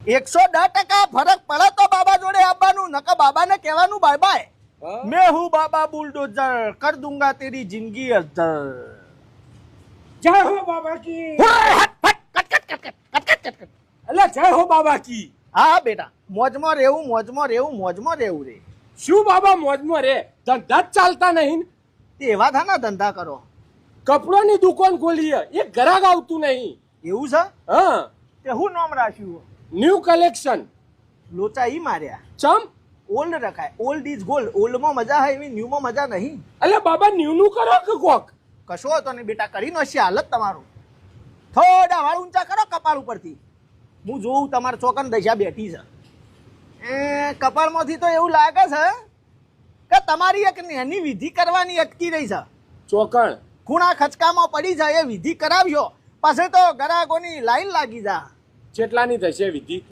110% ફરક પડે તો બાબા જોડે આવવાનું, નકર બાબાને કહેવાનું બાય બાય. मैं हूँ बाबा बुलडोजर, कर दूंगा तेरी जिंदगी अद्दर. जय हो बाबा की. કટ. અલ્યા જય હો બાબા કી. હા બેટા, મોજમાં રહેવું રે. શું બાબા મોજમાં રે, ધંધા જ ચાલતા નહીં. તે એવા થા ને ધંધા કરો. કપડાની દુકાન ખોલી એક ગ્રાહક આવતું નહીં. એવું છે? હા. તે હું નામ રાખ્યું? New collection. લોચા ઈ માર્યા. ચમ ઓલ્ડ રખાય. Old is gold. ઓલ્ડમાં મજા હે એવી ન્યૂમાં મજા નહીં. અલ્યા બાબા ન્યુ નું કરો કે કોક. કશો હતો ને બેટા, કરી નો છે હાલત તમારું. થોડા વાળ ઊંચા કરો કપાળ ઉપરથી. હું જોઉં તમારા ચોકન દશા બેઠી છે. કપાળમાંથી તો એવું લાગે છે કે તમારી એક નાની વિધિ કરવાની અટકી રહી છે. ચોકણ ખૂણા ખચકામાં પડી જાય એ વિધિ કરાવ્યો, પછી તો ગ્રાહકોની લાઈન લાગી જા. જેટલાની થશે વિધિ?